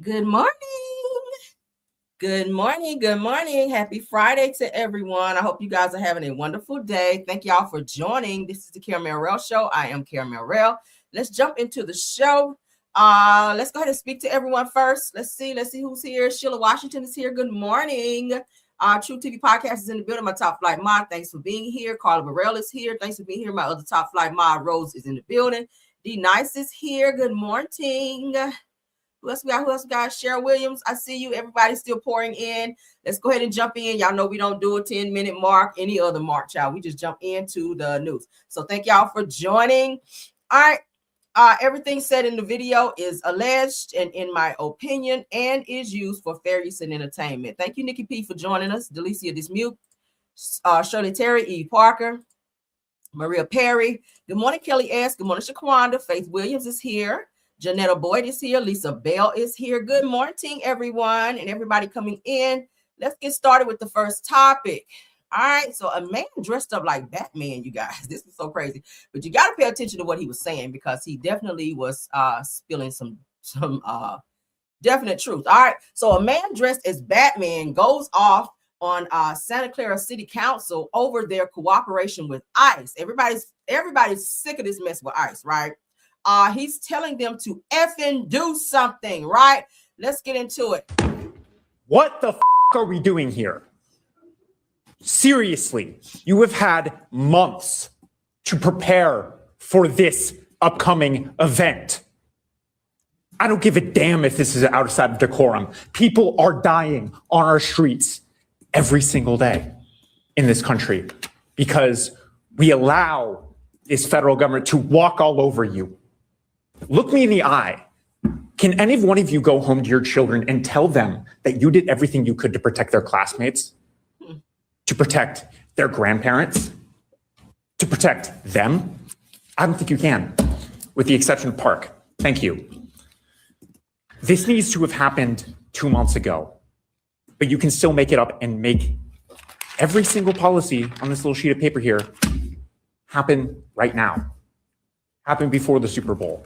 Good morning. Good morning. Good morning. Happy Friday to everyone. I hope you guys are having a wonderful day. Thank y'all for joining. This is the Caramel Rail Show. I am Caramel Rail. Let's jump into the show. Let's go ahead and speak to everyone first. Let's see who's here. Sheila Washington is here. Good morning. True TV Podcast is in the building. My top flight mod. Thanks for being here. Carla Burrell is here. Thanks for being here. My other top flight mod, Rose, is in the building. D Nice is here. Good morning. Who else we got? Cheryl Williams, I see you. Everybody's still pouring in. Let's go ahead and jump in. Y'all know we don't do a 10-minute mark, any other mark, y'all. We just jump into the news. So thank y'all for joining. All right. Everything said in the video is alleged and in my opinion and is used for fair use and entertainment. Thank you, Nikki P, for joining us. Delicia Dismute, Shirley Terry, E. Parker, Maria Perry. Good morning, Kelly S. Good morning, Shaquanda. Faith Williams is here. Janetta Boyd is here. Lisa Bell is here. Good morning, everyone, and everybody coming in. Let's get started with the first topic. All right, so a man dressed up like Batman, you guys. This is so crazy, but you got to pay attention to what he was saying because he definitely was spilling some definite truth. All right, so a man dressed as Batman goes off on Santa Clara City Council over their cooperation with ICE. Everybody's sick of this mess with ICE, right? He's telling them to effing do something, right? Let's get into it. What the are we doing here? Seriously, you have had months to prepare for this upcoming event. I don't give a damn if this is outside of decorum. People are dying on our streets every single day in this country because we allow this federal government to walk all over you. Look me in the eye. Can any one of you go home to your children and tell them that you did everything you could to protect their classmates, to protect their grandparents, to protect them? I don't think you can, with the exception of Park. Thank you. This needs to have happened 2 months ago, but you can still make it up and make every single policy on this little sheet of paper here happen right now, happen before the Super Bowl.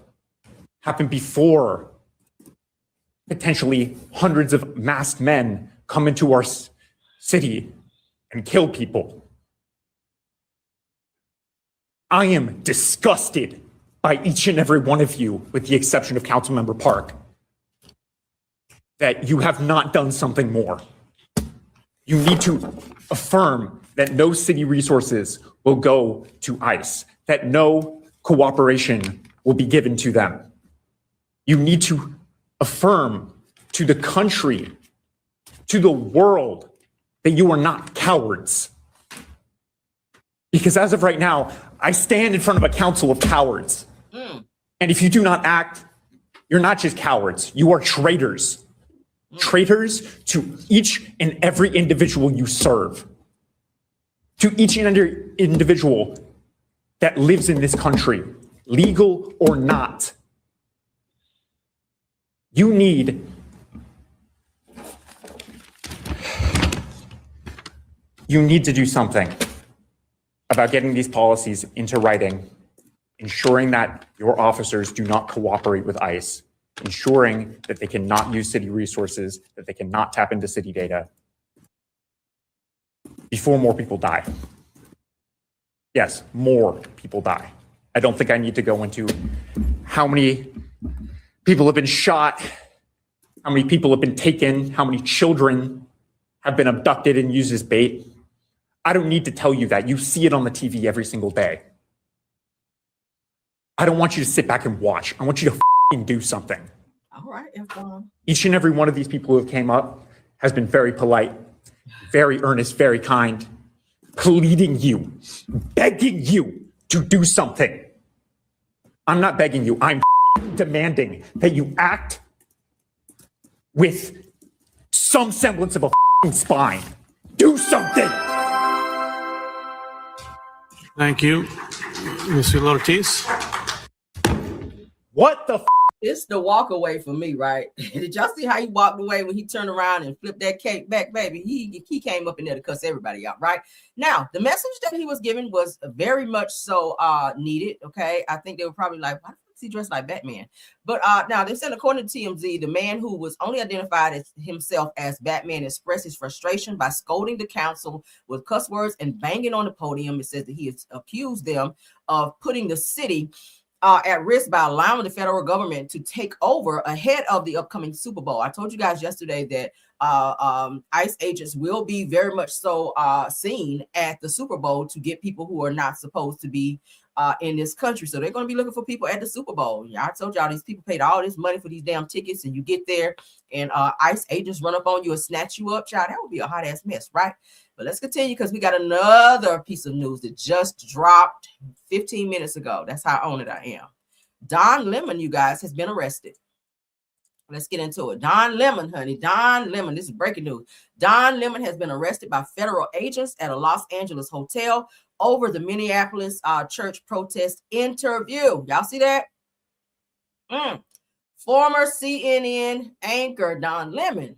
Happen before potentially hundreds of masked men come into our city and kill people. I am disgusted by each and every one of you, with the exception of Councilmember Park, that you have not done something more. You need to affirm that no city resources will go to ICE, that no cooperation will be given to them. You need to affirm to the country, to the world, that you are not cowards. Because as of right now, I stand in front of a council of cowards. And if you do not act, you're not just cowards, you are traitors. Traitors to each and every individual you serve. To each and every individual that lives in this country, legal or not. You need to do something about getting these policies into writing, ensuring that your officers do not cooperate with ICE, ensuring that they cannot use city resources, that they cannot tap into city data before more people die. Yes, more people die. I don't think I need to go into how many people have been shot, how many people have been taken, how many children have been abducted and used as bait. I don't need to tell you that. You see it on the TV every single day. I don't want you to sit back and watch. I want you to do something. All right, everyone. Each and every one of these people who have came up has been very polite, very earnest, very kind, pleading you, begging you to do something. I'm not begging you. I'm demanding that you act with some semblance of a spine. Do something. Thank you, Mr. Ortiz. What the It's the walk away for me, right? Did y'all see how he walked away when he turned around and flipped that cake back, baby? He came up in there to cuss everybody out, right? Now, the message that he was giving was very much so needed, okay? I think they were probably like, why the fuck is he dressed like Batman. But now they said, according to TMZ, the man who was only identified as himself as Batman expressed his frustration by scolding the council with cuss words and banging on the podium. It says that he has accused them of putting the city at risk by allowing the federal government to take over ahead of the upcoming Super Bowl. I told you guys yesterday that ICE agents will be very much so seen at the Super Bowl to get people who are not supposed to be in this country. So they're going to be looking for people at the Super Bowl. Yeah, I told y'all these people paid all this money for these damn tickets, and you get there and ICE agents run up on you and snatch you up, child. That would be a hot ass mess, right? But let's continue because we got another piece of news that just dropped 15 minutes ago. That's how on it I am. Don Lemon, you guys, has been arrested. Let's get into it. Don Lemon, honey. Don Lemon. This is breaking news. Don Lemon has been arrested by federal agents at a Los Angeles hotel over the Minneapolis church protest interview. Y'all see that? Former CNN anchor Don Lemon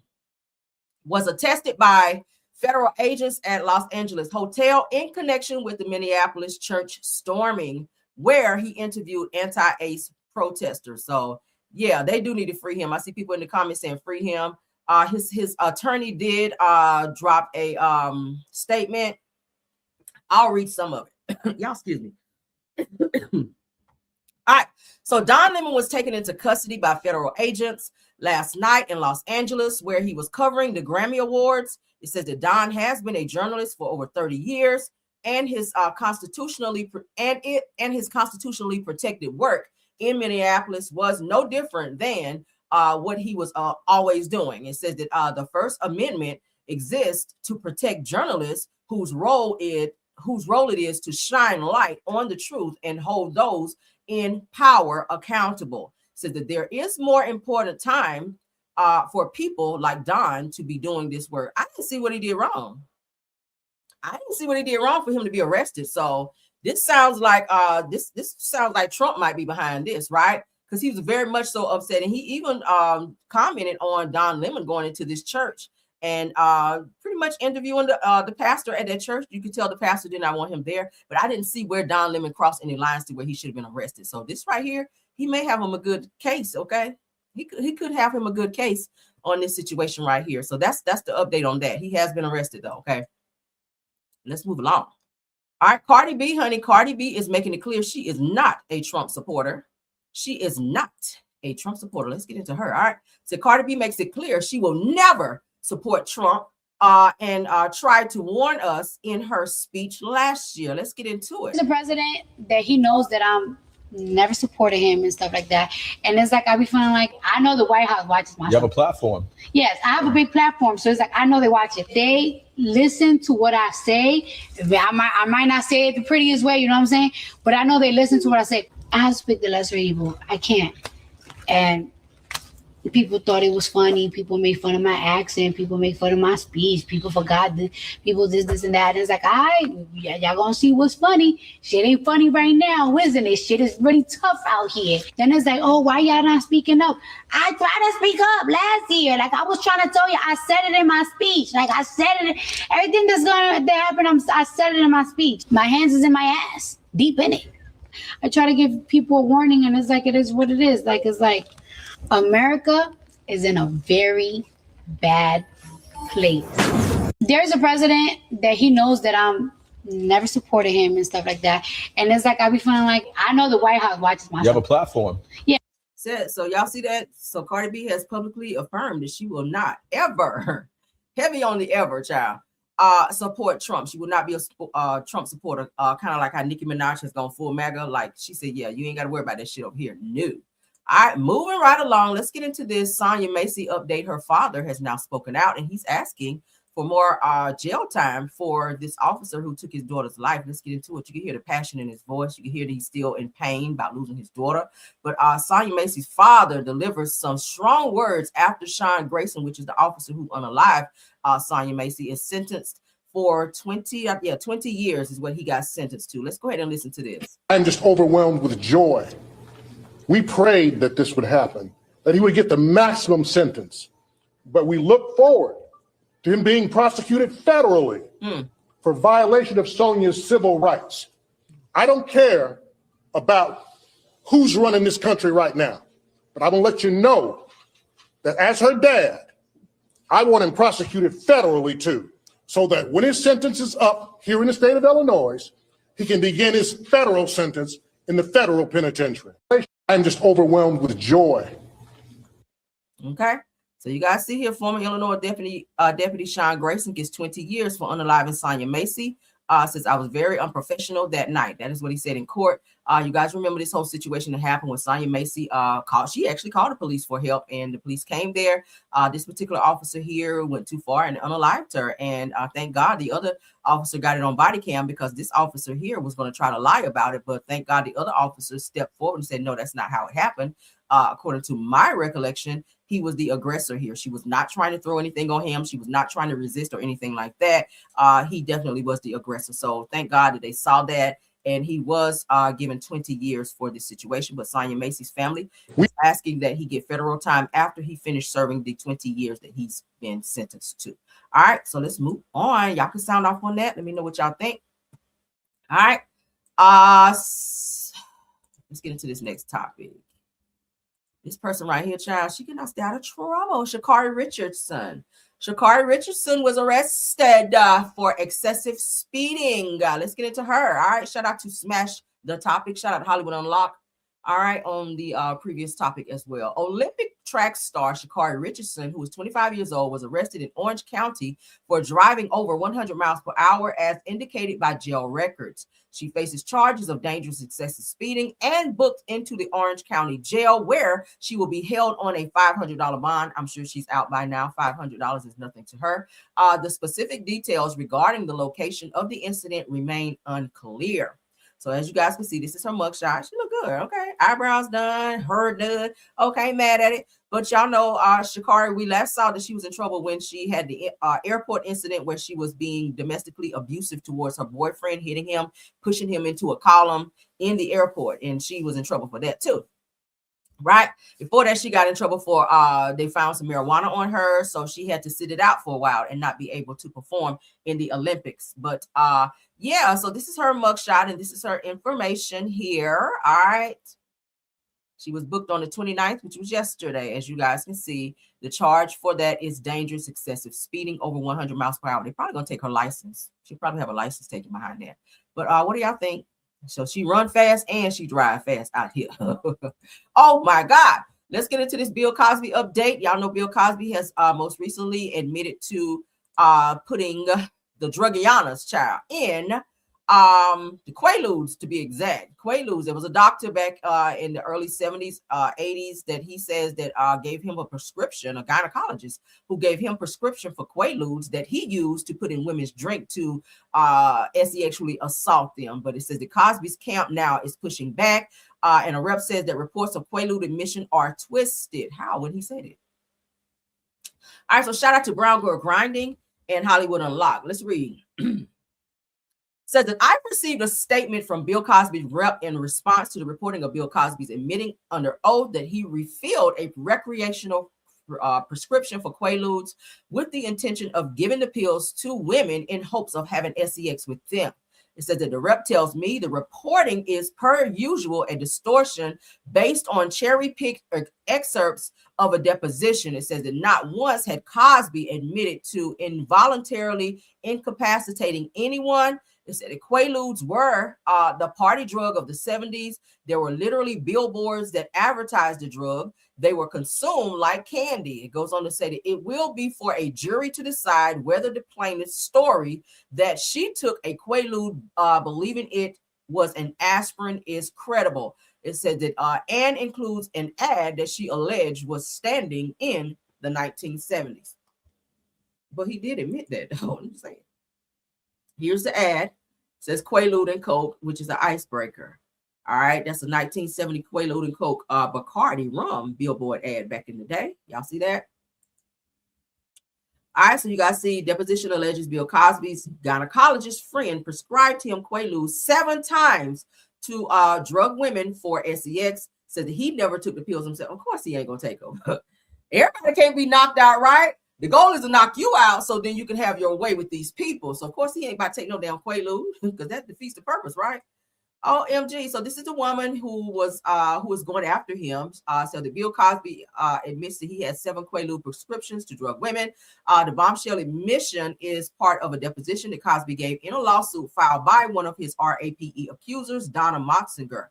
was attested by federal agents at Los Angeles hotel in connection with the Minneapolis church storming, where he interviewed anti-ICE protesters. So yeah, they do need to free him. I see people in the comments saying free him. His attorney did drop a statement. I'll read some of it. Y'all excuse me. All right. So Don Lemon was taken into custody by federal agents last night in Los Angeles, where he was covering the Grammy Awards. It says that Don has been a journalist for over 30 years, and his constitutionally protected work in Minneapolis was no different than what he was always doing. It says that the First Amendment exists to protect journalists whose role it is to shine light on the truth and hold those in power accountable. It says that there is more important time for people like Don to be doing this work. I didn't see what he did wrong. For him to be arrested. So this sounds like this sounds like Trump might be behind this, right? Because he was very much so upset, and he even commented on Don Lemon going into this church and pretty much interviewing the pastor at that church. You could tell the pastor did not want him there, but I didn't see where Don Lemon crossed any lines to where he should have been arrested. So this right here, he may have him a good case. Okay, he could have him a good case on this situation right here. So that's the update on that. He has been arrested though. Okay, let's move along. All right, Cardi B, honey. Cardi B is making it clear she is not a Trump supporter. She is not a Trump supporter. Let's get into her. All right. So Cardi B makes it clear she will never support Trump and tried to warn us in her speech last year. Let's get into it. The president that he knows that I'm never supported him and stuff like that. And it's like I be feeling like I know the White House watches my show. You have a platform. Yes, I have a big platform. So it's like I know they watch it. They listen to what I say. I might not say it the prettiest way, you know what I'm saying? But I know they listen to what I say. I have to speak the lesser evil. I can't. And people thought it was funny. People made fun of my accent. People made fun of my speech. People forgot that people this, and that. And it's like, y'all gonna see what's funny. Shit ain't funny right now, isn't it? Shit is really tough out here. Then it's like, oh, why y'all not speaking up? I tried to speak up last year. Like I was trying to tell you, I said it in my speech. Like I said it, everything that's gonna happen, I said it in my speech. My hands is in my ass, deep in it. I try to give people a warning, and it's like, it is what it is. Like, it's like, America is in a very bad place. There's a president that he knows that I'm never supported him and stuff like that. And it's like I be feeling like I know the White House watches my show. You have a platform. Yeah. So y'all see that? So Cardi B has publicly affirmed that she will not ever, heavy on the ever, child, support Trump. She will not be a Trump supporter, kind of like how Nicki Minaj has gone full MAGA. Like she said, yeah, you ain't got to worry about that shit over here. No. All right, moving right along. Let's get into this Sonya Macy update. Her father has now spoken out, and he's asking for more jail time for this officer who took his daughter's life. Let's get into it. You can hear the passion in his voice. You can hear that he's still in pain about losing his daughter. But Sonya Macy's father delivers some strong words after Sean Grayson, which is the officer who unalived Sonya Macy, is sentenced for 20 years is what he got sentenced to. Let's go ahead and listen to this. I'm just overwhelmed with joy. We prayed that this would happen, that he would get the maximum sentence. But we look forward to him being prosecuted federally for violation of Sonya's civil rights. I don't care about who's running this country right now. But I'm going to let you know that as her dad, I want him prosecuted federally too, so that when his sentence is up here in the state of Illinois, he can begin his federal sentence in the federal penitentiary. I'm just overwhelmed with joy. Okay. So you guys see here, former Illinois Deputy Sean Grayson gets 20 years for unaliving Sonya Macy. Says I was very unprofessional that night. That is what he said in court. You guys remember this whole situation that happened when Sonya Macy she actually called the police for help, and the police came there. This particular officer here went too far and unalived her. And thank God the other officer got it on body cam, because this officer here was going to try to lie about it. But thank God the other officer stepped forward and said, no, that's not how it happened. According to my recollection, he was the aggressor here. She was not trying to throw anything on him. She was not trying to resist or anything like that. He definitely was the aggressor. So thank God that they saw that. And he was given 20 years for this situation. But Sonya Macy's family is asking that he get federal time after he finished serving the 20 years that he's been sentenced to. All right, so let's move on. Y'all can sound off on that. Let me know what y'all think. All right. Let's get into this next topic. This person right here, child, she cannot stay out of trouble. Sha'Carri Richardson. Sha'Carri Richardson was arrested for excessive speeding. Let's get into her. All right. Shout out to Smash the Topic. Shout out to Hollywood Unlocked. All right. On the previous topic as well. Olympic track star Sha'Carri Richardson, who was 25 years old, was arrested in Orange County for driving over 100 miles per hour as indicated by jail records. She faces charges of dangerous excessive speeding and booked into the Orange County jail, where she will be held on a $500 bond. I'm sure she's out by now. $500 is nothing to her. The specific details regarding the location of the incident remain unclear. So as you guys can see, this is her mugshot. She look good. Okay. Eyebrows done. Her done. Okay. Mad at it. But y'all know Sha'Carri, we last saw that she was in trouble when she had the airport incident where she was being domestically abusive towards her boyfriend, hitting him, pushing him into a column in the airport. And she was in trouble for that too. Right. Before that, she got in trouble for they found some marijuana on her. So she had to sit it out for a while and not be able to perform in the Olympics. But yeah, so this is her mugshot and this is her information here. All right. She was booked on the 29th, which was yesterday. As you guys can see, the charge for that is dangerous excessive speeding over 100 miles per hour. They're probably going to take her license. She'll probably have a license taken behind that. But what do y'all think? So she run fast and she drive fast out here. Oh my God. Let's get into this Bill Cosby update. Y'all know Bill Cosby has most recently admitted to putting the Drugianas child in the Quaaludes, to be exact. Quaaludes. There was a doctor back in the early 70s, 80s that he says that gave him a prescription, a gynecologist who gave him prescription for Quaaludes that he used to put in women's drink to sexually assault them. But it says the Cosby's camp now is pushing back, and a rep says that reports of Quaalude admission are twisted. How would he say that? All right, so shout out to Brown Girl Grinding and Hollywood Unlocked. Let's read. Says that I received a statement from Bill Cosby's rep in response to the reporting of Bill Cosby's admitting under oath that he refilled a recreational prescription for Quaaludes with the intention of giving the pills to women in hopes of having sex with them. It says that the rep tells me the reporting is per usual a distortion based on cherry-picked excerpts of a deposition. It says that not once had Cosby admitted to involuntarily incapacitating anyone. It said the Quaaludes were the party drug of the 70s. There were literally billboards that advertised the drug. They were consumed like candy. It goes on to say that it will be for a jury to decide whether the plaintiff's story that she took a Quaalude believing it was an aspirin is credible. It said that and includes an ad that she alleged was standing in the 1970s. But he did admit that. Oh, I'm saying. Here's the ad. It says Quaalude and Coke, which is an icebreaker. All right, that's a 1970 Quaalude and Coke Bacardi rum billboard ad back in the day. Y'all see that? All right, so you guys see deposition alleges Bill Cosby's gynecologist friend prescribed him Quaalude 7 times to drug women for sex. Said that he never took the pills himself. Of course, he ain't gonna take them. Everybody can't be knocked out, right? The goal is to knock you out so then you can have your way with these people. So, of course, he ain't about to take no damn Quaalude because that defeats the purpose, right? OMG. So this is the woman who was going after him. So the Bill Cosby admits that he has 7 Quaalude prescriptions to drug women. The bombshell admission is part of a deposition that Cosby gave in a lawsuit filed by one of his RAPE accusers, Donna Moxinger.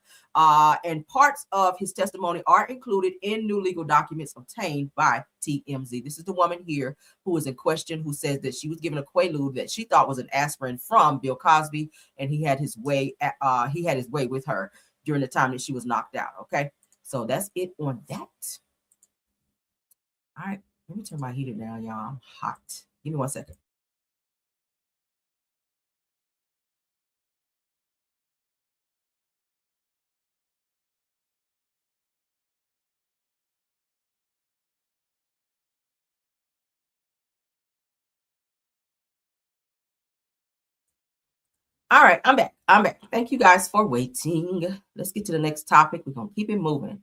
And parts of his testimony are included in new legal documents obtained by TMZ. This is the woman here who is in question, who says that she was given a Quaalude that she thought was an aspirin from Bill Cosby, and he had his way with her during the time that she was knocked out. Okay, so that's it on that. All right, let me turn my heater down, y'all. I'm hot. Give me 1 second. All right, I'm back. Thank you guys for waiting. Let's get to the next topic. We're going to keep it moving.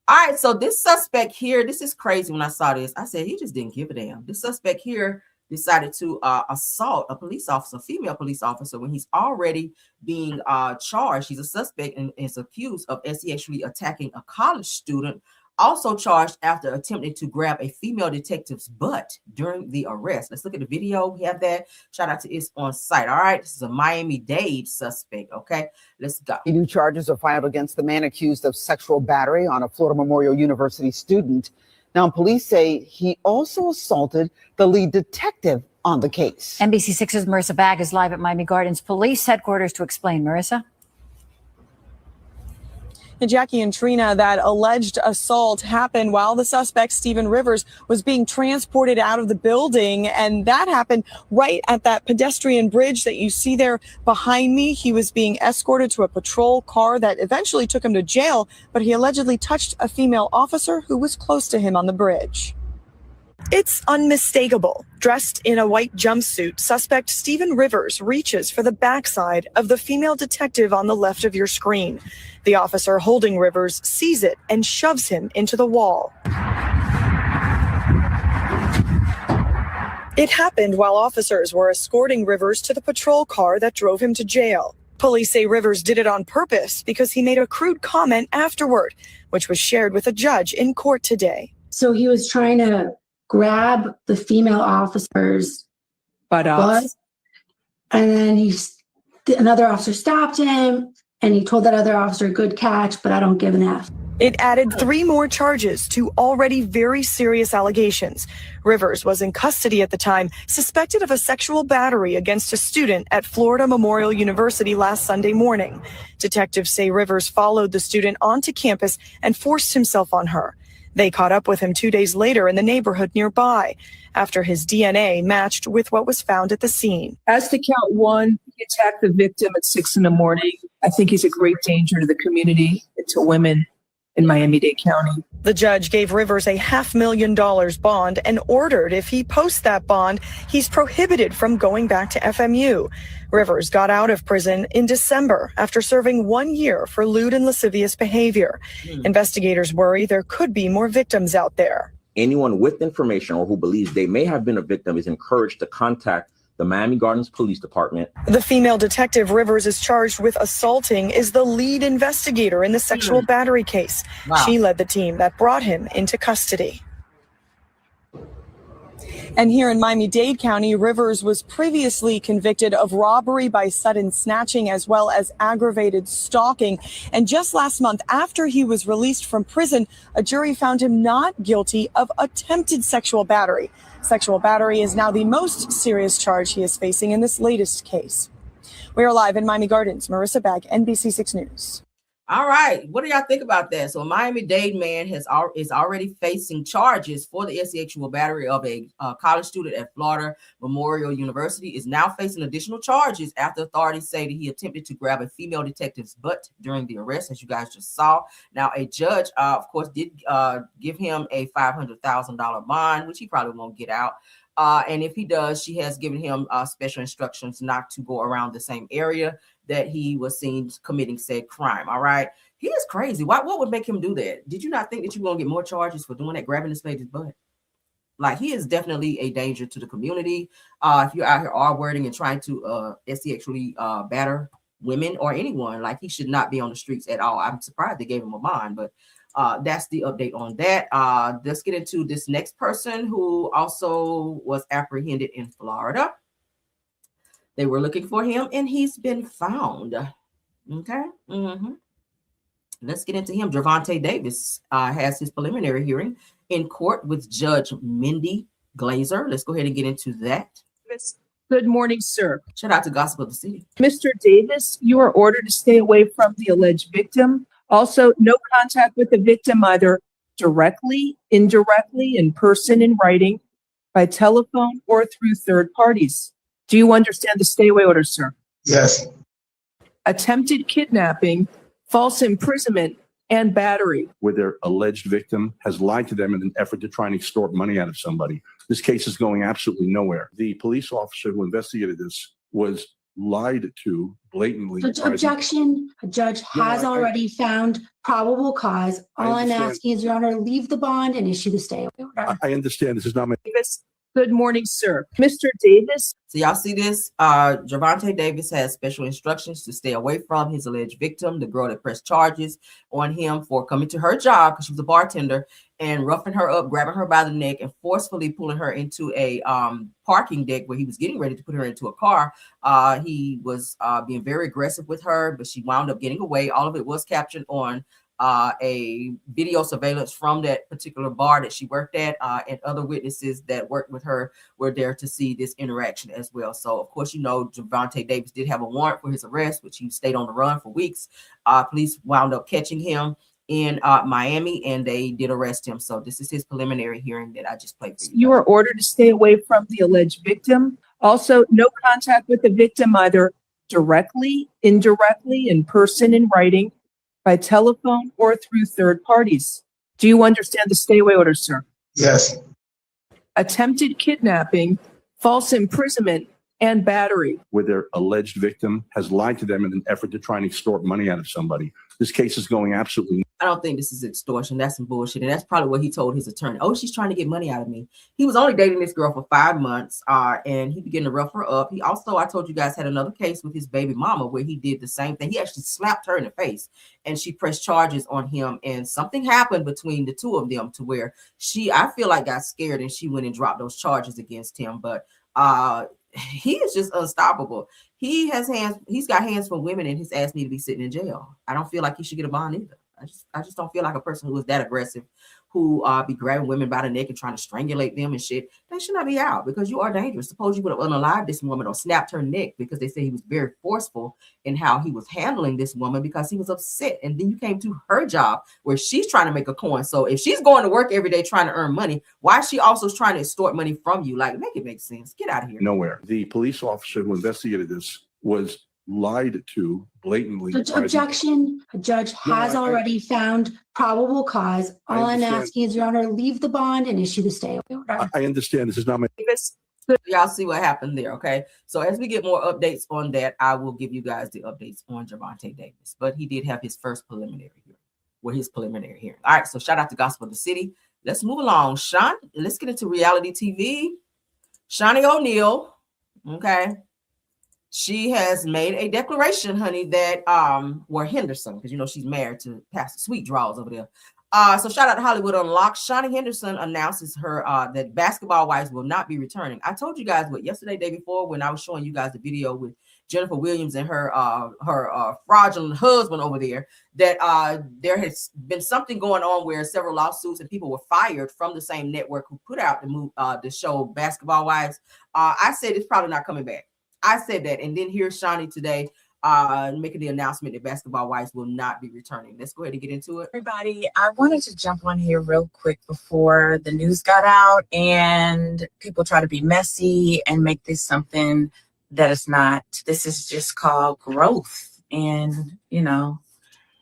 All right, so this suspect here, this is crazy. When I saw this, I said, he just didn't give a damn. This suspect here decided to assault a police officer, female police officer, when he's already being charged. He's a suspect and is accused of sexually attacking a college student, also charged after attempting to grab a female detective's butt during the arrest. Let's look at the video. We have that. Shout out to It's On Site. All right, this is a Miami-Dade suspect. Okay, let's go. New charges are filed against the man accused of sexual battery on a Florida Memorial University student. Now, police say he also assaulted the lead detective on the case. NBC6's Marissa Bagg is live at Miami Gardens Police Headquarters to explain. Marissa? And Jackie and Trina, that alleged assault happened while the suspect, Stephen Rivers, was being transported out of the building. And that happened right at that pedestrian bridge that you see there behind me. He was being escorted to a patrol car that eventually took him to jail, but he allegedly touched a female officer who was close to him on the bridge. It's unmistakable. Dressed in a white jumpsuit, suspect Stephen Rivers reaches for the backside of the female detective on the left of your screen. The officer holding Rivers sees it and shoves him into the wall. It happened while officers were escorting Rivers to the patrol car that drove him to jail. Police say Rivers did it on purpose because he made a crude comment afterward, which was shared with a judge in court today. So he was trying to grab the female officer's butt, and then another officer stopped him, and he told that other officer, "Good catch, but I don't give an F." It added 3 more charges to already very serious allegations. Rivers was in custody at the time, suspected of a sexual battery against a student at Florida Memorial University last Sunday morning. Detectives say Rivers followed the student onto campus and forced himself on her. They caught up with him 2 days later in the neighborhood nearby, after his DNA matched with what was found at the scene. As to count 1, he attacked the victim at 6 in the morning. I think he's a great danger to the community and to women in Miami-Dade County. The judge gave Rivers a $500,000 bond and ordered if he posts that bond, he's prohibited from going back to FMU. Rivers got out of prison in December after serving 1 year for lewd and lascivious behavior. Investigators worry there could be more victims out there. Anyone with information or who believes they may have been a victim is encouraged to contact the Miami Gardens Police Department. The female detective Rivers is charged with assaulting is the lead investigator in the sexual battery case. Wow. She led the team that brought him into custody. And here in Miami-Dade County, Rivers was previously convicted of robbery by sudden snatching as well as aggravated stalking. And just last month, after he was released from prison, a jury found him not guilty of attempted sexual battery. Sexual battery is now the most serious charge he is facing in this latest case. We are live in Miami Gardens. Marissa Bagg, NBC6 News. All right, what do y'all think about that? So, a Miami-Dade man is already facing charges for the sexual battery of a college student at Florida Memorial University. Is now facing additional charges after authorities say that he attempted to grab a female detective's butt during the arrest, as you guys just saw. Now, a judge, of course, did give him a $500,000 bond, which he probably won't get out. And if he does, she has given him special instructions not to go around the same area that he was seen committing said crime. All right. He is crazy. What would make him do that? Did you not think that you were going to get more charges for doing that, grabbing this lady's butt? Like, he is definitely a danger to the community. If you're out here R-wording and trying to sexually batter women or anyone. Like, he should not be on the streets at all. I'm surprised they gave him a bond, but that's the update on that. Let's get into this next person who also was apprehended in Florida. They were looking for him, and he's been found. Okay. Let's get into him. Gervonta Davis has his preliminary hearing in court with Judge Mindy Glazer. Let's go ahead and get into that. Good morning, sir. Shout out to Gospel of the City. Mr. Davis, you are ordered to stay away from the alleged victim. Also, no contact with the victim, either directly, indirectly, in person, in writing, by telephone, or through third parties. Do you understand the stay away order, sir? Yes. Attempted kidnapping, false imprisonment, and battery. Where their alleged victim has lied to them in an effort to try and extort money out of somebody. This case is going absolutely nowhere. The police officer who investigated this was lied to blatantly. Objection. A judge has already found probable cause. All I'm asking is, Your Honor, leave the bond and issue the stay away order. I understand this is not my... Good morning, sir. Mr. Davis. So y'all see this? Gervonta Davis has special instructions to stay away from his alleged victim, the girl that pressed charges on him for coming to her job because she was a bartender and roughing her up, grabbing her by the neck and forcefully pulling her into a parking deck where he was getting ready to put her into a car. He was being very aggressive with her, but she wound up getting away. All of it was captured on a video surveillance from that particular bar that she worked at, and other witnesses that worked with her were there to see this interaction as well. So, of course, you know, Gervonta Davis did have a warrant for his arrest, which he stayed on the run for weeks. Police wound up catching him in Miami, and they did arrest him. So this is his preliminary hearing that I just played for you. You are ordered to stay away from the alleged victim. Also, no contact with the victim, either directly, indirectly, in person, in writing, by telephone, or through third parties. Do you understand the stay away order, sir? Yes. Attempted kidnapping, false imprisonment, and battery. Where their alleged victim has lied to them in an effort to try and extort money out of somebody. This case is going absolutely... I don't think this is extortion. That's some bullshit. And that's probably what he told his attorney. Oh, she's trying to get money out of me. He was only dating this girl for 5 months, and he began to rough her up. He also, I told you guys, had another case with his baby mama where he did the same thing. He actually slapped her in the face, and she pressed charges on him. And something happened between the two of them to where she, I feel like, got scared, and she went and dropped those charges against him. But he is just unstoppable. He has hands. He's got hands for women, and his ass need to be sitting in jail. I don't feel like he should get a bond either. I just don't feel like a person who is that aggressive, who be grabbing women by the neck and trying to strangulate them and shit. They should not be out because you are dangerous. Suppose you would have unalived this woman or snapped her neck, because they say he was very forceful in how he was handling this woman because he was upset. And then you came to her job where she's trying to make a coin. So if she's going to work every day trying to earn money, why is she also trying to extort money from you? Like, make it make sense. Get out of here. Nowhere. The police officer who investigated this was lied to blatantly. Objection. A judge has already found probable cause. All I'm asking is, Your Honor, leave the bond and issue the stay away order. I understand this is not my... Y'all see what happened there, okay? So as we get more updates on that, I will give you guys the updates on Gervonta Davis. But he did have his first preliminary hearing. All right, so shout out to Gospel of the City. Let's move along. Sean, let's get into reality TV. Shani O'Neal, okay? She has made a declaration, honey, that Henderson, because you know she's married to Pastor Sweet Draws over there. So shout out to Hollywood Unlocked. Shawnee Henderson announces her that Basketball Wives will not be returning. I told you guys yesterday, day before, when I was showing you guys the video with Jennifer Williams and her fraudulent husband over there, that there has been something going on where several lawsuits and people were fired from the same network who put out the show Basketball Wives. I said it's probably not coming back. I said that, and then here's Shawnee today making the announcement that Basketball Wives will not be returning. Let's go ahead and get into it. Everybody, I wanted to jump on here real quick before the news got out and people try to be messy and make this something that it's not. This is just called growth. And, you know,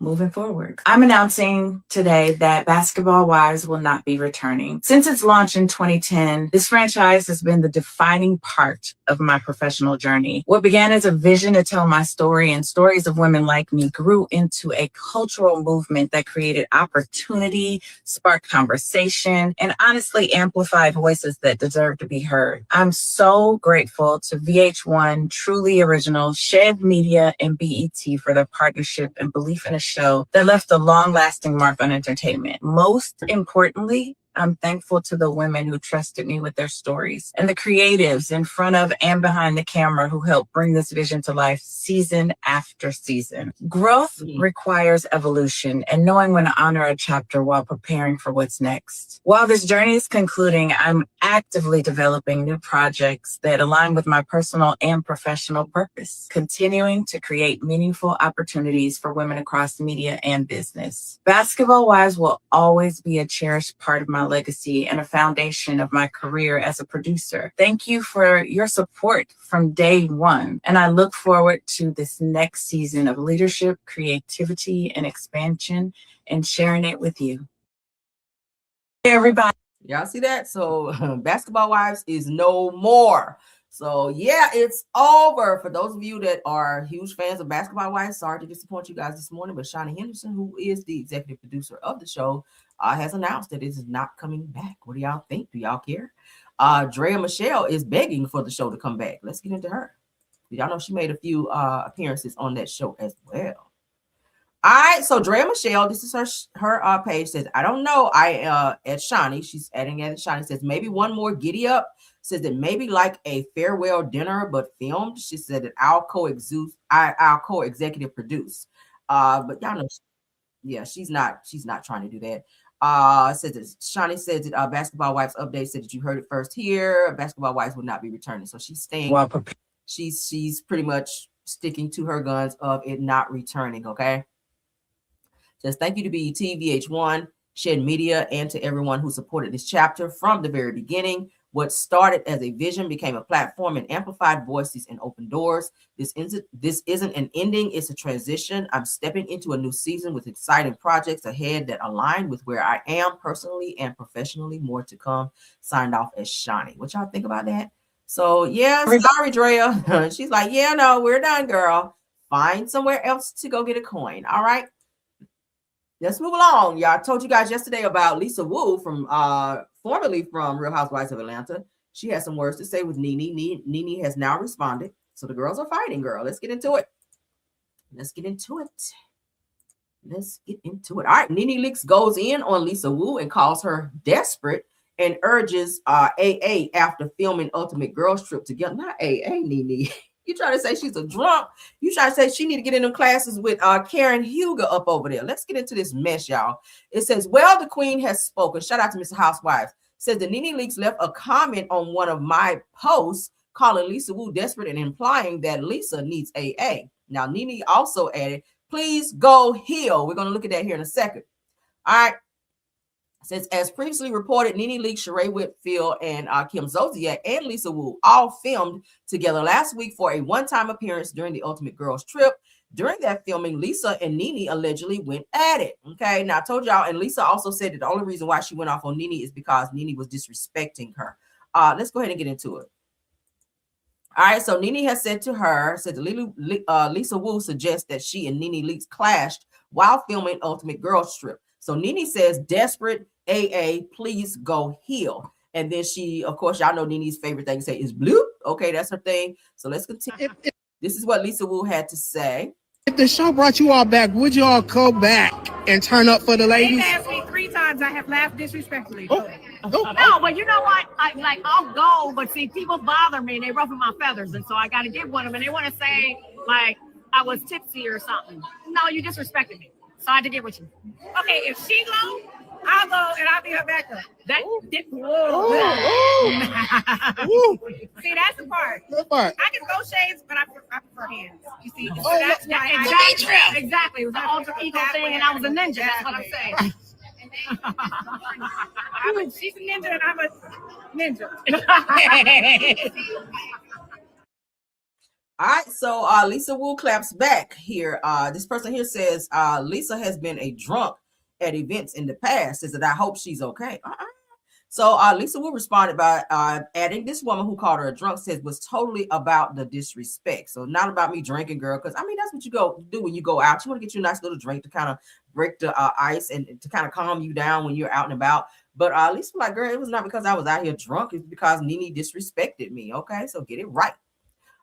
moving forward. I'm announcing today that Basketball Wives will not be returning. Since its launch in 2010, this franchise has been the defining part of my professional journey. What began as a vision to tell my story and stories of women like me grew into a cultural movement that created opportunity, sparked conversation, and honestly amplified voices that deserve to be heard. I'm so grateful to VH1, Truly Original, Shed Media, and BET for their partnership and belief in a show that left a long-lasting mark on entertainment. Most importantly, I'm thankful to the women who trusted me with their stories and the creatives in front of and behind the camera who helped bring this vision to life season after season. Growth requires evolution and knowing when to honor a chapter while preparing for what's next. While this journey is concluding, I'm actively developing new projects that align with my personal and professional purpose, continuing to create meaningful opportunities for women across media and business. Basketball Wives will always be a cherished part of my legacy and a foundation of my career as a producer. Thank you for your support from day one, and I look forward to this next season of leadership, creativity, and expansion, and sharing it with you. Hey, everybody. Y'all see that? So Basketball Wives is no more. So yeah, it's over. For those of you that are huge fans of Basketball Wives, sorry to disappoint you guys this morning, but Shawnee Henderson, who is the executive producer of the show, has announced that it is not coming back. What do y'all think? Do y'all care? Drea Michelle is begging for the show to come back. Let's get into her. Y'all know she made a few appearances on that show as well. All right, so Drea Michelle, this is her page, says, I don't know. At Shawnee, she's adding at Shawnee, says maybe one more giddy up. Says that maybe like a farewell dinner, but filmed. She said that I'll co-executive produce. But y'all know, yeah, she's not trying to do that. Says that Shawnee says that Basketball Wives update said that you heard it first here. Basketball Wives will not be returning, so she's staying. Well, she's pretty much sticking to her guns of it not returning. Okay. Says thank you to BET, VH1, Shed Media, and to everyone who supported this chapter from the very beginning. What started as a vision became a platform and amplified voices and opened doors. This isn't an ending, it's a transition. I'm stepping into a new season with exciting projects ahead that align with where I am personally and professionally. More to come. Signed off as Shawnee. What y'all think about that? So yeah, sorry, Drea. She's like, yeah, no, we're done, girl. Find somewhere else to go get a coin. All right. Let's move along. Y'all, I told you guys yesterday about Lisa Wu from formerly from Real Housewives of Atlanta. She has some words to say with Nene. Nene has now responded. So the girls are fighting, girl. Let's get into it. All right. Nene Leaks goes in on Lisa Wu and calls her desperate and urges AA after filming Ultimate Girls Trip together. Not AA, Nene. You trying to say she's a drunk? You trying to say she need to get in them classes with Karen Huger up over there? Let's get into this mess, y'all. It says, well, the queen has spoken. Shout out to Mr. Housewives. Says the Nene Leaks left a comment on one of my posts calling Lisa Wu desperate and implying that Lisa needs AA. Now, Nene also added, please go heal. We're going to look at that here in a second. All right. Since as previously reported, Nene Leaks, Sheree Whitfield, and Kim Zolciak and Lisa Wu all filmed together last week for a one-time appearance during the Ultimate Girls Trip. During that filming, Lisa and Nene allegedly went at it. Okay, now I told y'all, and Lisa also said that the only reason why she went off on Nene is because Nene was disrespecting her. Let's go ahead and get into it. All right, so Nene has said that Lisa Wu suggests that she and Nene Leaks clashed while filming Ultimate Girls Trip. So Nene says, desperate, AA, please go heal. And then she, of course, y'all know Nene's favorite thing to say is bloop. Okay, that's her thing. So let's continue. This is what Lisa Wu had to say. If the show brought you all back, would you all go back and turn up for the ladies? They've asked me 3 times. I have laughed disrespectfully. No, but you know what? I'll go, but see, people bother me and they ruffle my feathers. And so I got to get one of them. And they want to say, like, I was tipsy or something. No, you disrespected me. So I had to get with you. Okay, if she go, I'll go and I'll be her backup. See, that's the part. I can go shades, but I prefer hands. You see, so that's why exactly. It was an alter ego thing, and I was a ninja. That's what I'm saying. She's a ninja, and I'm a ninja. All right, so Lisa Wu claps back here. This person here says Lisa has been a drunk at events in the past. Says that I hope she's okay. So Lisa Wu responded by adding this woman who called her a drunk says was totally about the disrespect. So not about me drinking, girl, because I mean that's what you go do when you go out. You want to get you a nice little drink to kind of break the ice and to kind of calm you down when you're out and about. But Lisa was like, girl, it was not because I was out here drunk. It's because Nene disrespected me. Okay, so get it right.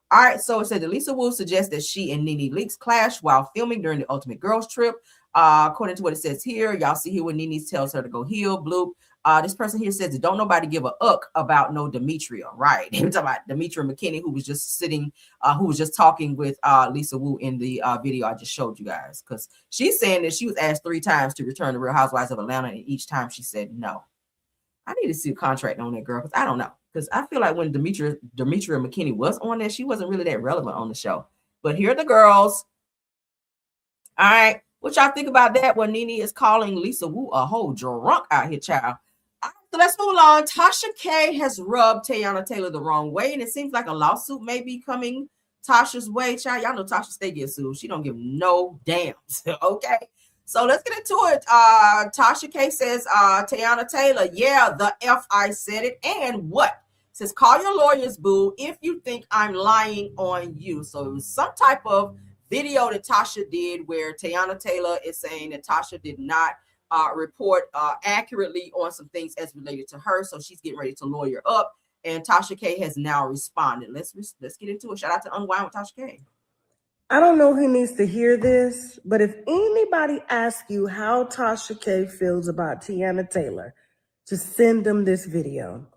All right, so it said that Lisa Wu suggests that she and Nene Leaks clashed while filming during the Ultimate Girls Trip. According to what it says here, y'all see here when Nene tells her to go heal, bloop. This person here says that don't nobody give a about no Demetria, right? They were talking about Demetria McKinney, who was just sitting, who was just talking with Lisa Wu in the video I just showed you guys. Because she's saying that she was asked 3 times to return to Real Housewives of Atlanta, and each time she said no. I need to see a contract on that girl, because I don't know. Because I feel like when Demetria McKinney was on there, she wasn't really that relevant on the show. But here are the girls. All right. What y'all think about that when Nene is calling Lisa Wu a whole drunk out here, child? All right, so let's move on. Tasha K has rubbed Teyana Taylor the wrong way, and it seems like a lawsuit may be coming Tasha's way, child. Y'all know Tasha stay get sued. She don't give no damns. Okay. So let's get into it. Tasha K says, Teyana Taylor, yeah, the F I said it. And what? Says, call your lawyers, boo, if you think I'm lying on you. So it was some type of video that Tasha did where Teyana Taylor is saying that Tasha did not report accurately on some things as related to her. So she's getting ready to lawyer up. And Tasha K has now responded. Let's get into it. Shout out to Unwind with Tasha K. I don't know who needs to hear this, but if anybody asks you how Tasha K feels about Teyana Taylor, just send them this video.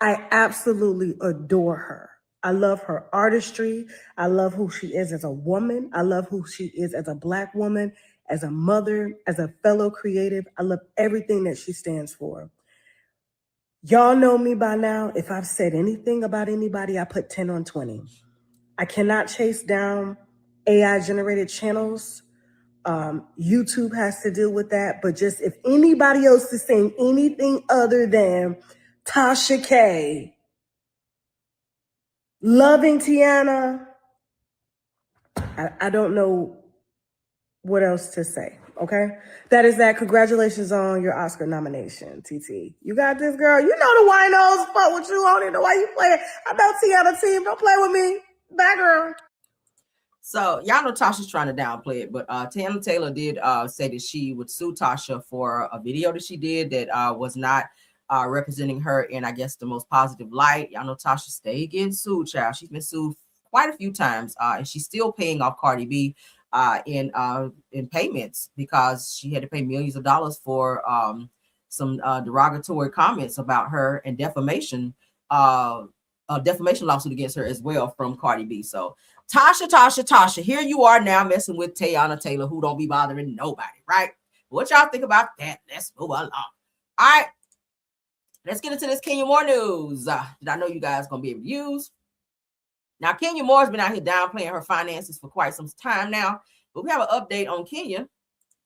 I absolutely adore her. I love her artistry. I love who she is as a woman. I love who she is as a Black woman, as a mother, as a fellow creative. I love everything that she stands for. Y'all know me by now. If I've said anything about anybody, I put 10 on 20. I cannot chase down AI-generated channels. YouTube has to deal with that. But just if anybody else is saying anything other than Tasha K loving Teyana, I don't know what else to say, okay? That is that. Congratulations on your Oscar nomination, TT. You got this, girl. You know the winos fuck with you. I don't even know why you playing. I know Teyana team. Don't play with me. Bye, girl. So y'all know Tasha's trying to downplay it, but Teyana Taylor did say that she would sue Tasha for a video that she did that was not representing her in, I guess, the most positive light. Y'all know Tasha stay getting sued, child. She's been sued quite a few times, and she's still paying off Cardi B in payments because she had to pay millions of dollars for some derogatory comments about her and defamation lawsuit against her as well from Cardi B. So Tasha, here you are now messing with Teyana Taylor, who don't be bothering nobody, right? What y'all think about that? Let's move along. All right, let's get into this Kenya Moore news that I know you guys gonna be able to use. Now, Kenya Moore's been out here downplaying her finances for quite some time now, but we have an update on Kenya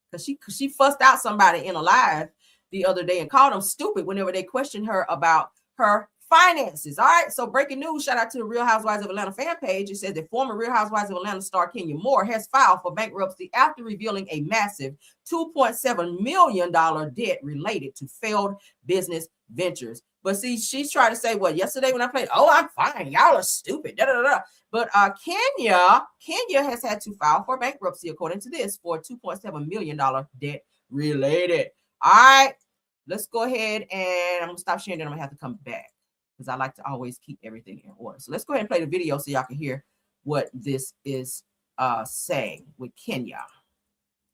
because she fussed out somebody in a live the other day and called them stupid whenever they questioned her about her finances. All right, so breaking news, shout out to the Real Housewives of Atlanta fan page. It says that former Real Housewives of Atlanta star Kenya Moore has filed for bankruptcy after revealing a massive $2.7 million debt related to failed business ventures. But see, she's trying to say, well, yesterday when I played, oh, I'm fine, y'all are stupid, da, da, da, da. But Kenya has had to file for bankruptcy, according to this, for $2.7 million debt related. All right, let's go ahead and I'm gonna stop sharing, then I'm gonna have to come back because I like to always keep everything in order. So let's go ahead and play the video so y'all can hear what this is saying with Kenya.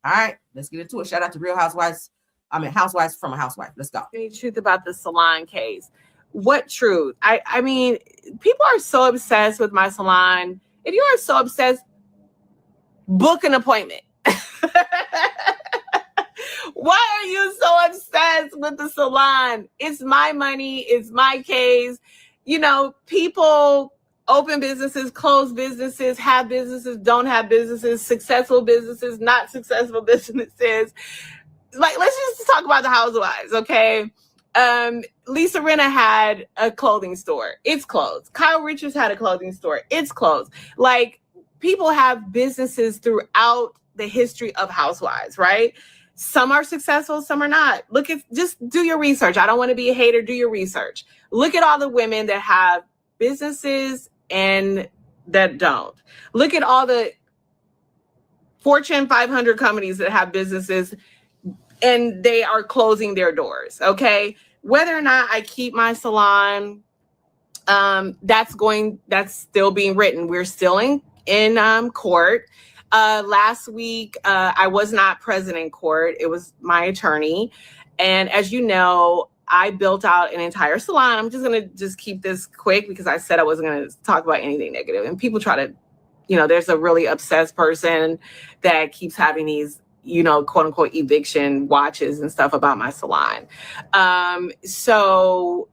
All right, let's get into it. Shout out to Real Housewives. Housewives from a Housewife. Let's go. Any truth about the salon case? What truth? I mean, people are so obsessed with my salon. If you are so obsessed, book an appointment. Why are you so obsessed with the salon? It's my money. It's my case. You know, people open businesses, close businesses, have businesses, don't have businesses, successful businesses, not successful businesses. Like, let's just talk about the Housewives, okay? Lisa Rinna had a clothing store. It's closed. Kyle Richards had a clothing store. It's closed. Like, people have businesses throughout the history of housewives, right? Some are successful, some are not. Just do your research. I don't want to be a hater. Do your research. Look at all the women that have businesses and that don't. Look at all the Fortune 500 companies that have businesses and they are closing their doors, okay? Whether or not I keep my salon, that's still being written. We're still in court. Last week, I was not present in court. It was my attorney. And as you know, I built out an entire salon. I'm just going to keep this quick because I said I wasn't going to talk about anything negative. And people try to, there's a really obsessed person that keeps having these, quote unquote eviction watches and stuff about my salon. So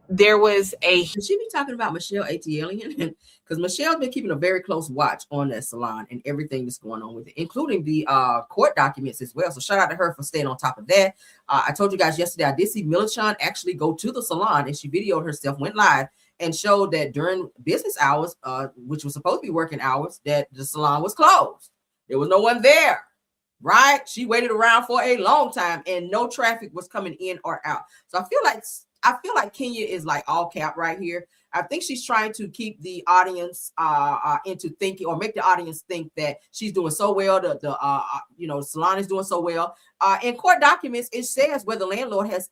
there was Should she be talking about Michelle ATLian? Because Michelle's been keeping a very close watch on that salon and everything that's going on with it, including the court documents as well. So shout out to her for staying on top of that. I told you guys yesterday, I did see Millichan actually go to the salon and she videoed herself, went live and showed that during business hours, which was supposed to be working hours, that the salon was closed. There was no one there, right? She waited around for a long time and no traffic was coming in or out. So I feel like Kenya is like all cap right here. I think she's trying to keep the audience into thinking, or make the audience think that she's doing so well. The salon is doing so well. In court documents, it says where the landlord has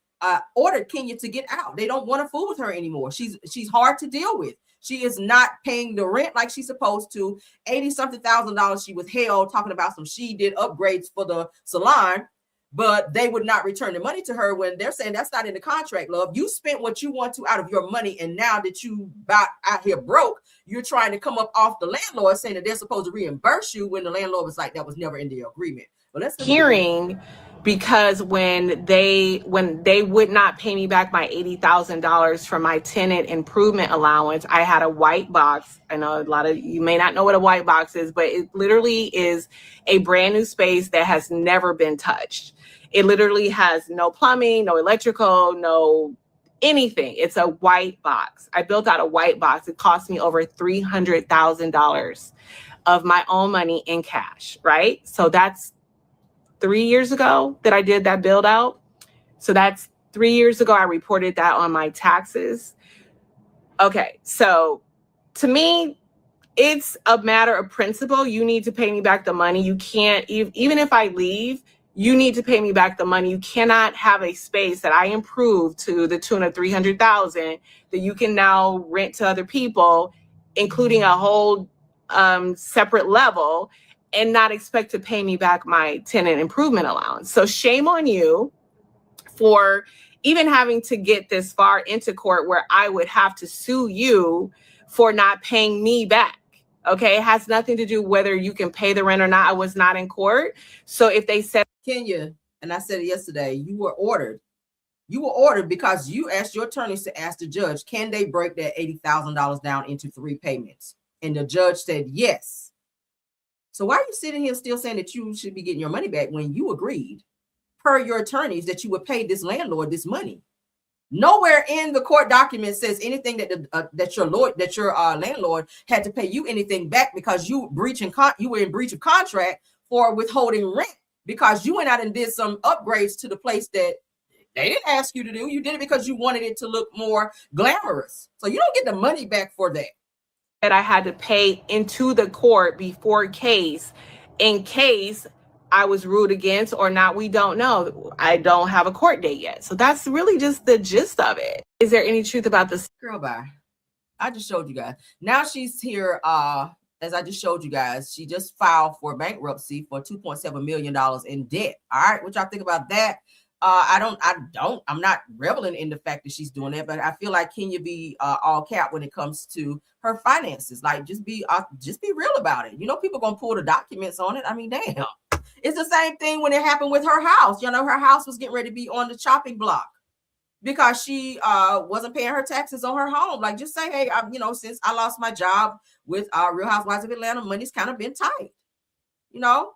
ordered Kenya to get out. They don't want to fool with her anymore. She's hard to deal with. She is not paying the rent like she's supposed to. $80-something thousand she withheld, talking about she did upgrades for the salon. But they would not return the money to her when they're saying that's not in the contract, love. You spent what you want to out of your money, and now that you out here broke, you're trying to come up off the landlord saying that they're supposed to reimburse you when the landlord was like, that was never in the agreement. But let's hearing, because when they would not pay me back my $80,000 for my tenant improvement allowance, I had a white box. I know a lot of you may not know what a white box is, but it literally is a brand new space that has never been touched. It literally has no plumbing, no electrical, no anything. It's a white box. I built out a white box. It cost me over $300,000 of my own money in cash, right? So that's 3 years ago that I did that build out. So that's 3 years ago. I reported that on my taxes. Okay, so to me, it's a matter of principle. You need to pay me back the money. You can't, even if I leave, you need to pay me back the money. You cannot have a space that I improved to the tune of $300,000 that you can now rent to other people, including a whole separate level, and not expect to pay me back my tenant improvement allowance. So shame on you for even having to get this far into court where I would have to sue you for not paying me back. Okay, it has nothing to do whether you can pay the rent or not. I was not in court. So if they said, Kenya, and I said it yesterday, you were ordered. You were ordered because you asked your attorneys to ask the judge, can they break that $80,000 down into 3 payments? And the judge said yes. So why are you sitting here still saying that you should be getting your money back when you agreed per your attorneys that you would pay this landlord this money? Nowhere in the court document says anything that your landlord had to pay you anything back because you were in breach of contract for withholding rent because you went out and did some upgrades to the place that they didn't ask you to do. You did it because you wanted it to look more glamorous. So you don't get the money back for that. That I had to pay into the court before case in case I was ruled against or not, we don't know. I don't have a court date yet. So that's really just the gist of it. Is there any truth about this? Girl, bye. I just showed you guys. Now she's here, as I just showed you guys, she just filed for bankruptcy for $2.7 million in debt. All right, what y'all think about that? I'm not reveling in the fact that she's doing that, but I feel like Kenya be all cap when it comes to her finances. Like, just be real about it. You know, people gonna pull the documents on it. I mean, damn. It's the same thing when it happened with her house. You know, her house was getting ready to be on the chopping block because she wasn't paying her taxes on her home. Like, just say, hey, since I lost my job with Real Housewives of Atlanta, money's kind of been tight. You know,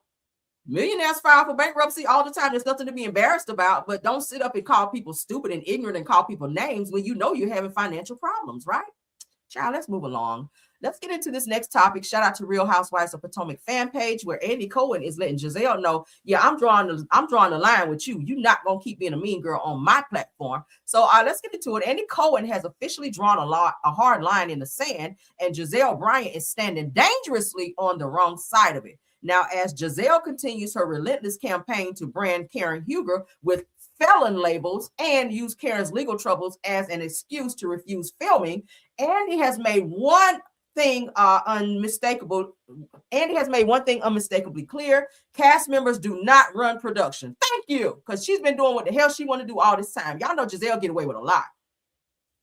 millionaires file for bankruptcy all the time. There's nothing to be embarrassed about, but don't sit up and call people stupid and ignorant and call people names when you know you're having financial problems, right? Child, let's move along. let's get into this next topic. Shout out to Real Housewives of Potomac fan page, where Andy Cohen is letting Giselle know, yeah, I'm drawing the line with you. You're not gonna keep being a mean girl on my platform. So let's get into it. Andy Cohen has officially drawn a hard line in the sand, and Giselle Bryant is standing dangerously on the wrong side of it. Now, as Giselle continues her relentless campaign to brand Karen Huger with felon labels and use Karen's legal troubles as an excuse to refuse filming, Andy has made one thing unmistakably clear: cast members do not run production. Thank you, because she's been doing what the hell she want to do all this time. Y'all know Giselle get away with a lot,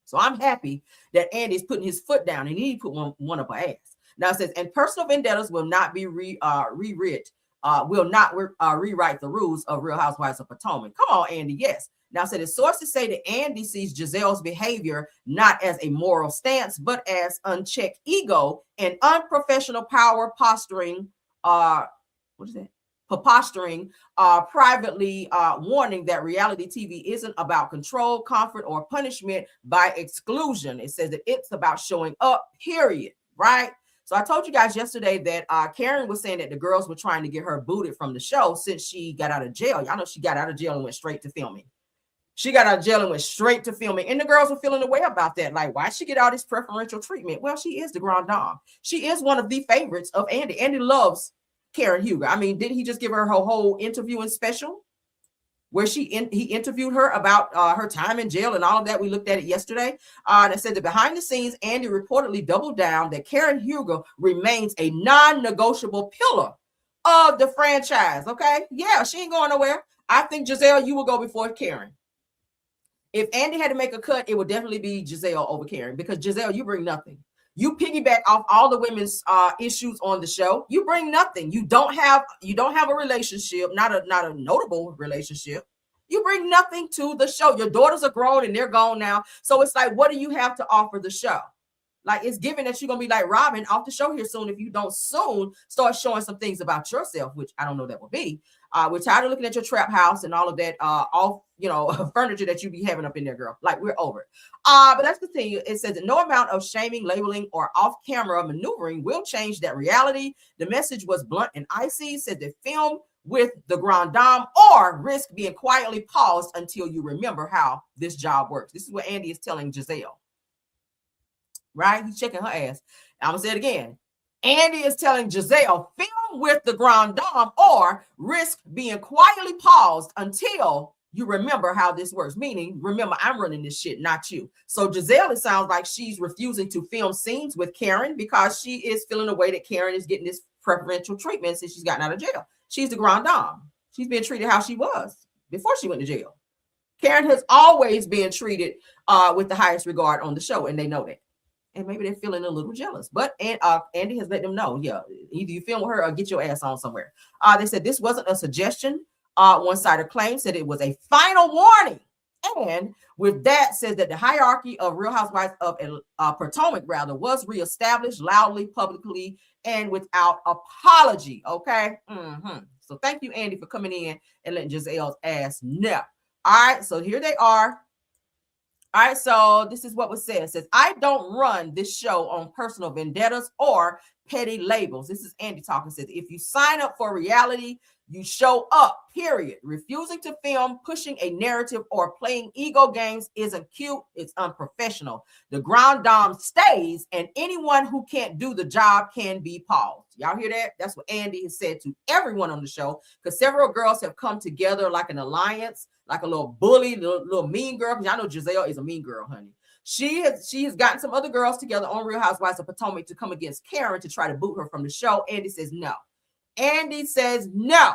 so I'm happy that Andy's putting his foot down, and he put one up her ass. Now it says, and personal vendettas will not be rewrite the rules of Real Housewives of Potomac. Come on, Andy. Yes. Now, so the sources say that Andy sees Giselle's behavior not as a moral stance, but as unchecked ego and unprofessional power posturing. Privately warning that reality TV isn't about control, comfort, or punishment by exclusion. It says that it's about showing up, period. Right? So I told you guys yesterday that Karen was saying that the girls were trying to get her booted from the show since she got out of jail. Y'all know she got out of jail and went straight to filming. She got out of jail and went straight to filming. And the girls were feeling the way about that. Like, why she get all this preferential treatment? Well, she is the Grand Dame. She is one of the favorites of Andy. Andy loves Karen Huger. I mean, didn't he just give her whole interview and special where he interviewed her about her time in jail and all of that? We looked at it yesterday. And it said that behind the scenes, Andy reportedly doubled down that Karen Huger remains a non-negotiable pillar of the franchise. Okay? Yeah, she ain't going nowhere. I think, Giselle, you will go before Karen. If Andy had to make a cut, it would definitely be Giselle over Karen, because Giselle, you bring nothing. You piggyback off all the women's issues on the show. You bring nothing. You don't have a relationship, not a notable relationship. You bring nothing to the show. Your daughters are grown and they're gone now. So it's like, what do you have to offer the show? Like, it's given that you're gonna be like Robin off the show here soon if you don't soon start showing some things about yourself, which I don't know that will be. We're tired of looking at your trap house and all of that furniture that you be having up in there, girl. Like, we're over it. But let's continue. It says that no amount of shaming, labeling, or off-camera maneuvering will change that reality. The message was blunt and icy. Said that film with the Grand Dame or risk being quietly paused until you remember how this job works. This is what Andy is telling Giselle. Right? He's checking her ass. I'm going to say it again. Andy is telling Giselle, film with the Grand Dame or risk being quietly paused until you remember how this works. Meaning, remember, I'm running this shit, not you. So Giselle, it sounds like she's refusing to film scenes with Karen because she is feeling the way that Karen is getting this preferential treatment since she's gotten out of jail. She's the Grand Dame. She's being treated how she was before she went to jail. Karen has always been treated with the highest regard on the show, and they know that. And maybe they're feeling a little jealous. But Andy has let them know, yeah, either you film with her or get your ass on somewhere. They said this wasn't a suggestion. One-sided claim said it was a final warning. And with that, says that the hierarchy of Real Housewives of Potomac, was reestablished loudly, publicly, and without apology. Okay? So thank you, Andy, for coming in and letting Giselle's ass know. All right, so here they are. All right, so this is what was said. It says, I don't run this show on personal vendettas or petty labels. This is Andy talking. It says, if you sign up for reality, you show up, period. Refusing to film, pushing a narrative, or playing ego games isn't cute. It's unprofessional. The Grand Dame stays, and anyone who can't do the job can be paused. Y'all hear that? That's what Andy has said to everyone on the show, because several girls have come together like an alliance, like a little bully, little mean girl. Y'all know Giselle is a mean girl, honey. She has gotten some other girls together on Real Housewives of Potomac to come against Karen to try to boot her from the show. Andy says no. Andy says no.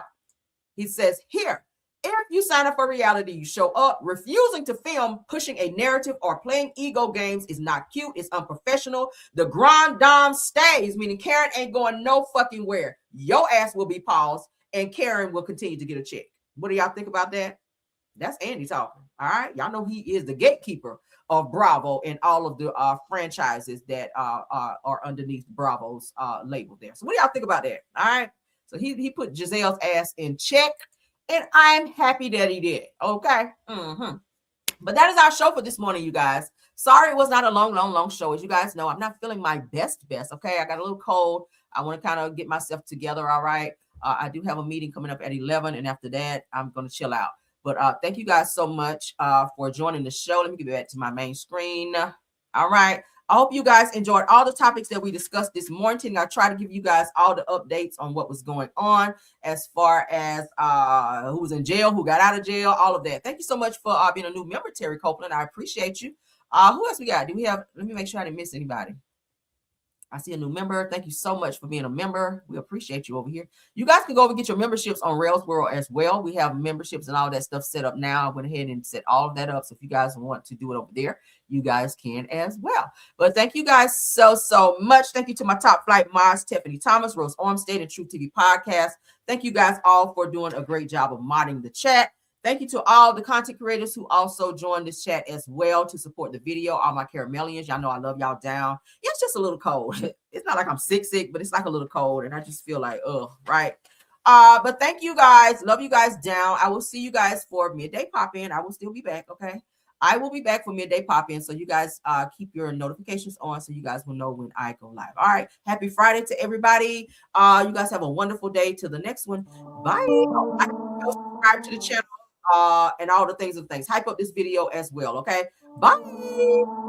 He says, here, if you sign up for reality, you show up. Refusing to film, pushing a narrative, or playing ego games is not cute. It's unprofessional. The Grand Dame stays, meaning Karen ain't going no fucking where. Your ass will be paused, and Karen will continue to get a check. What do y'all think about that? That's Andy talking. All right. Y'all know he is the gatekeeper of Bravo and all of the franchises that are underneath Bravo's label there. So what do y'all think about that? All right. So he put Giselle's ass in check, and I'm happy that he did. Okay. But that is our show for this morning, you guys. Sorry, it was not a long show. As you guys know, I'm not feeling my best. Okay, I got a little cold. I want to kind of get myself together. All right. I do have a meeting coming up at 11, and after that, I'm going to chill out. But thank you guys so much for joining the show. Let me get back to my main screen. All right. I hope you guys enjoyed all the topics that we discussed this morning. I try to give you guys all the updates on what was going on as far as who was in jail, who got out of jail, all of that. Thank you so much for being a new member, Terry Copeland. I appreciate you. Who else we got? Do we have? Let me make sure I didn't miss anybody. I see a new member. Thank you so much for being a member. We appreciate you over here. You guys can go over and get your memberships on Rails World as well. We have memberships and all that stuff set up now. I went ahead and set all of that up. So if you guys want to do it over there, you guys can as well. But thank you guys so much. Thank you to my top flight mods, Tiffany Thomas, Rose Armstead, and True TV Podcast. Thank you guys all for doing a great job of modding the chat. Thank you to all the content creators who also joined this chat as well to support the video. All my Caramelians, y'all know I love y'all down. Yeah, it's just a little cold. It's not like I'm sick, but it's like a little cold, and I just feel like, right. But thank you guys. Love you guys down. I will see you guys for midday pop-in. I will still be back, okay? I will be back for midday pop-in, so you guys keep your notifications on so you guys will know when I go live. All right. Happy Friday to everybody. You guys have a wonderful day. Till the next one. Bye. Subscribe to the channel. And all the things. Hype up this video as well. Okay. Bye.